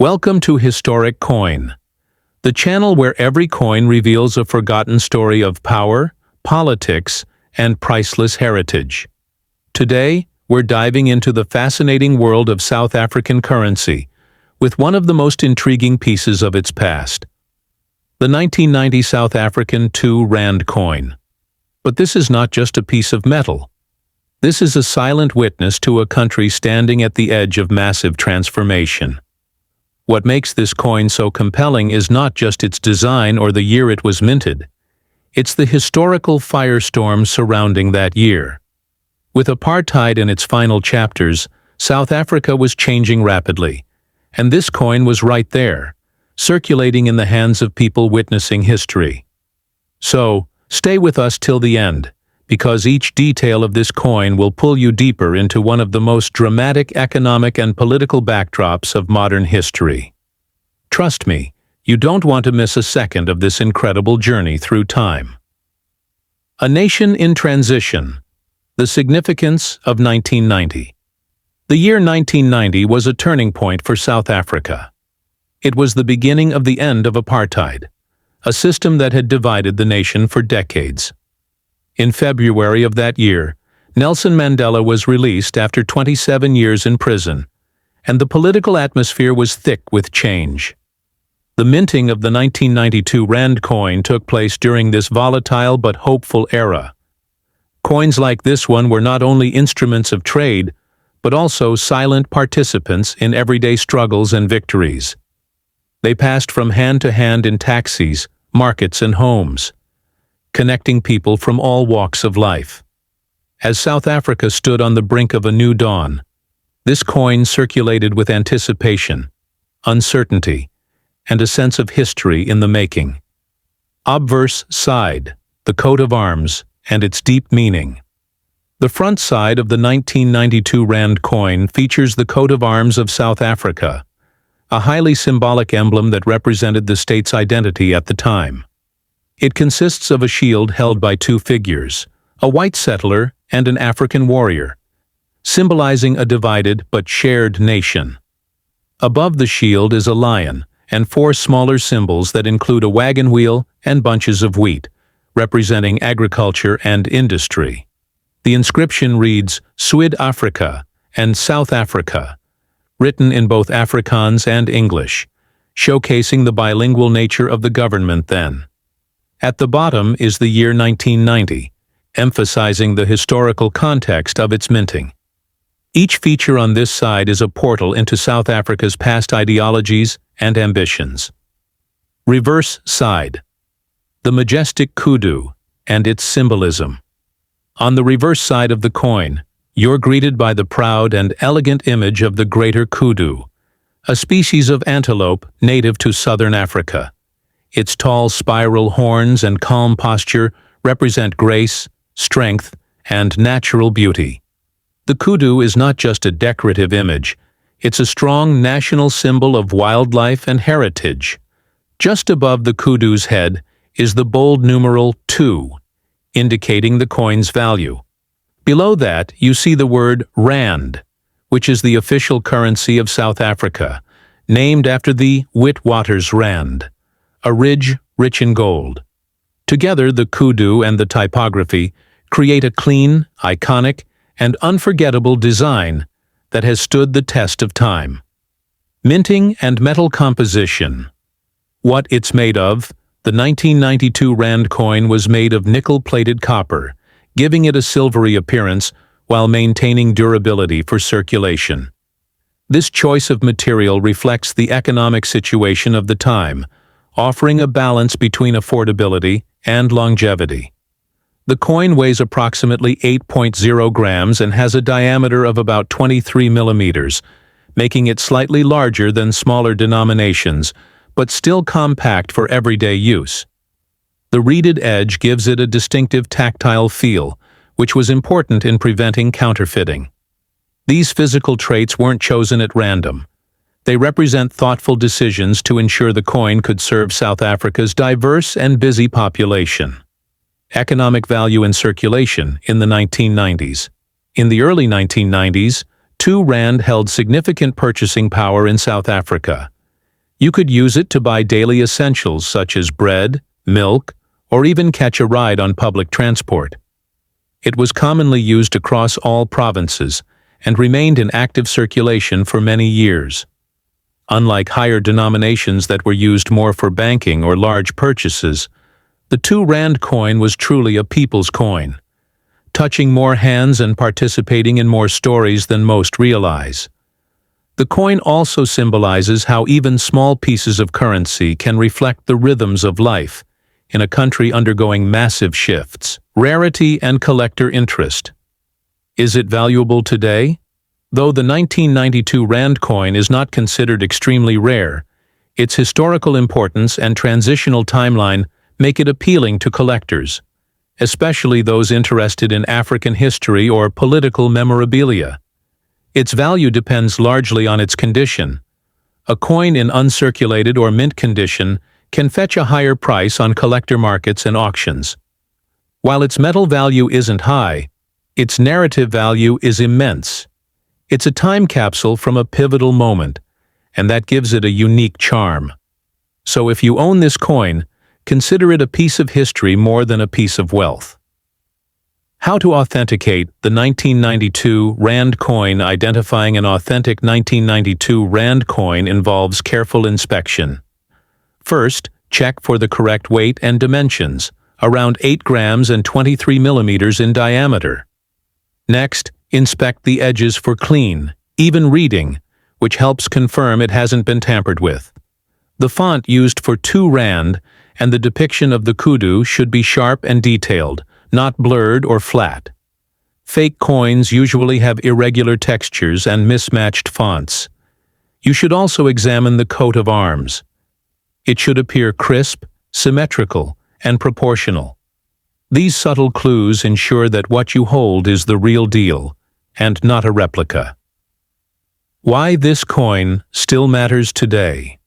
Welcome to Historic Coin, the channel where every coin reveals a forgotten story of power, politics, and priceless heritage. Today, we're diving into the fascinating world of South African currency, with one of the most intriguing pieces of its past, the 1990 South African 2 Rand coin. But this is not just a piece of metal. This is a silent witness to a country standing at the edge of massive transformation. What makes this coin so compelling is not just its design or the year it was minted. It's the historical firestorm surrounding that year. With apartheid in its final chapters, South Africa was changing rapidly, and this coin was right there, circulating in the hands of people witnessing history. So, stay with us till the end, because each detail of this coin will pull you deeper into one of the most dramatic economic and political backdrops of modern history. Trust me, you don't want to miss a second of this incredible journey through time. A nation in transition. The significance of 1990. The year 1990 was a turning point for South Africa. It was the beginning of the end of apartheid, a system that had divided the nation for decades. In February of that year, Nelson Mandela was released after 27 years in prison, and the political atmosphere was thick with change. The minting of the 1992 Rand coin took place during this volatile but hopeful era. Coins like this one were not only instruments of trade, but also silent participants in everyday struggles and victories. They passed from hand to hand in taxis, markets, and homes, connecting people from all walks of life. As South Africa stood on the brink of a new dawn, this coin circulated with anticipation, uncertainty, and a sense of history in the making. Obverse side, the coat of arms, and its deep meaning. The front side of the 1992 Rand coin features the coat of arms of South Africa, a highly symbolic emblem that represented the state's identity at the time. It consists of a shield held by two figures, a white settler and an African warrior, symbolizing a divided but shared nation. Above the shield is a lion and four smaller symbols that include a wagon wheel and bunches of wheat, representing agriculture and industry. The inscription reads Suid-Afrika and South Africa, written in both Afrikaans and English, showcasing the bilingual nature of the government then. At the bottom is the year 1990, emphasizing the historical context of its minting. Each feature on this side is a portal into South Africa's past ideologies and ambitions. Reverse side. The majestic kudu and its symbolism. On the reverse side of the coin, you're greeted by the proud and elegant image of the greater kudu, a species of antelope native to southern Africa. Its tall spiral horns and calm posture represent grace, strength, and natural beauty. The kudu is not just a decorative image, it's a strong national symbol of wildlife and heritage. Just above the kudu's head is the bold numeral 2, indicating the coin's value. Below that, you see the word Rand, which is the official currency of South Africa, named after the Witwatersrand, a ridge rich in gold. Together, the kudu and the typography create a clean, iconic, and unforgettable design that has stood the test of time. Minting and metal composition. What it's made of. The 1992 Rand coin was made of nickel-plated copper, giving it a silvery appearance while maintaining durability for circulation. This choice of material reflects the economic situation of the time, offering a balance between affordability and longevity. The coin weighs approximately 8.0 grams and has a diameter of about 23 millimeters, making it slightly larger than smaller denominations, but still compact for everyday use. The reeded edge gives it a distinctive tactile feel, which was important in preventing counterfeiting. These physical traits weren't chosen at random. They represent thoughtful decisions to ensure the coin could serve South Africa's diverse and busy population. Economic value and circulation in the 1990s. In the early 1990s, 2 Rand held significant purchasing power in South Africa. You could use it to buy daily essentials such as bread, milk, or even catch a ride on public transport. It was commonly used across all provinces and remained in active circulation for many years. Unlike higher denominations that were used more for banking or large purchases, the 2 Rand coin was truly a people's coin, touching more hands and participating in more stories than most realize. The coin also symbolizes how even small pieces of currency can reflect the rhythms of life in a country undergoing massive shifts. Rarity and collector interest. Is it valuable today? Though the 1992 Rand coin is not considered extremely rare, its historical importance and transitional timeline make it appealing to collectors, especially those interested in African history or political memorabilia. Its value depends largely on its condition. A coin in uncirculated or mint condition can fetch a higher price on collector markets and auctions. While its metal value isn't high, its narrative value is immense. It's a time capsule from a pivotal moment, and that gives it a unique charm. So if you own this coin, consider it a piece of history more than a piece of wealth. How to authenticate the 1992 Rand coin. Identifying an authentic 1992 Rand coin involves careful inspection. First, check for the correct weight and dimensions, around 8 grams and 23 millimeters in diameter. Next, inspect the edges for clean, even reading, which helps confirm it hasn't been tampered with. The font used for 2 Rand and the depiction of the kudu should be sharp and detailed, not blurred or flat. Fake coins usually have irregular textures and mismatched fonts. You should also examine the coat of arms. It should appear crisp, symmetrical, and proportional. These subtle clues ensure that what you hold is the real deal, and not a replica. Why this coin still matters today.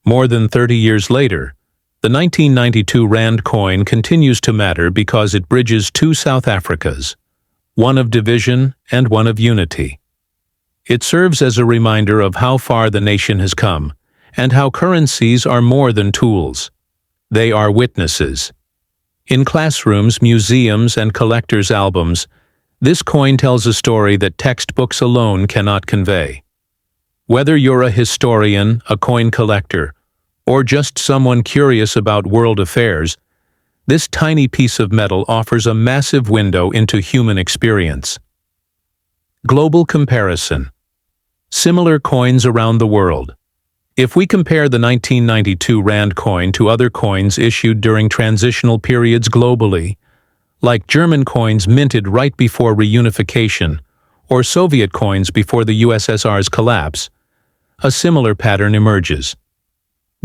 More than 30 years later, the 1992 Rand coin continues to matter because it bridges 2 South Africas, one of division and one of unity. It serves as a reminder of how far the nation has come, and how currencies are more than tools. They are witnesses. In classrooms, museums, and collectors' albums, this coin tells a story that textbooks alone cannot convey. Whether you're a historian, a coin collector, or just someone curious about world affairs, this tiny piece of metal offers a massive window into human experience. Global comparison. Similar coins around the world. If we compare the 1992 Rand coin to other coins issued during transitional periods globally, like German coins minted right before reunification, or Soviet coins before the USSR's collapse, a similar pattern emerges.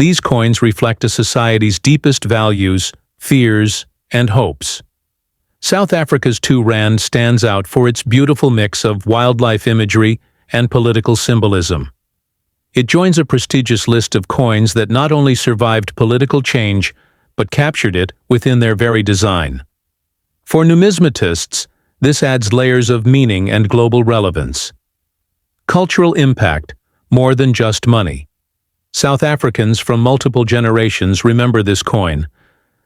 These coins reflect a society's deepest values, fears, and hopes. South Africa's 2 Rand stands out for its beautiful mix of wildlife imagery and political symbolism. It joins a prestigious list of coins that not only survived political change, but captured it within their very design. For numismatists, this adds layers of meaning and global relevance. Cultural impact, more than just money. South Africans from multiple generations remember this coin,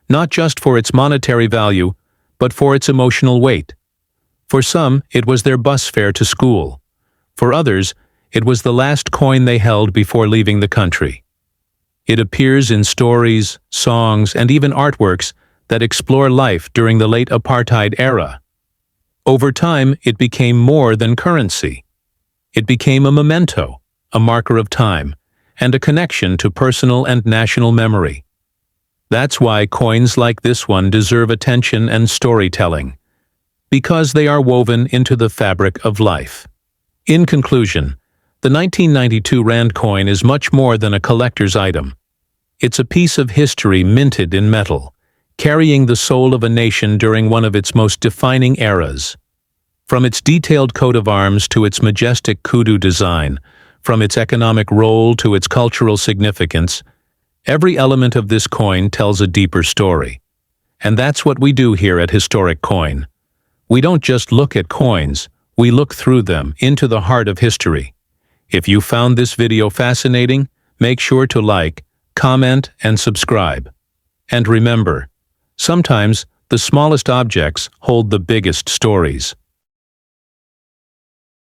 not just for its monetary value, but for its emotional weight. For some, it was their bus fare to school. For others, it was the last coin they held before leaving the country. It appears in stories, songs, and even artworks that explore life during the late apartheid era. Over time, it became more than currency. It became a memento, a marker of time, and a connection to personal and national memory. That's why coins like this one deserve attention and storytelling, because they are woven into the fabric of life. In conclusion, the 1992 Rand coin is much more than a collector's item. It's a piece of history minted in metal, carrying the soul of a nation during one of its most defining eras. From its detailed coat of arms to its majestic kudu design, from its economic role to its cultural significance, every element of this coin tells a deeper story. And that's what we do here at Historic Coin. We don't just look at coins, we look through them into the heart of history. If you found this video fascinating, Make sure to like, comment, and subscribe. And remember, sometimes the smallest objects hold the biggest stories.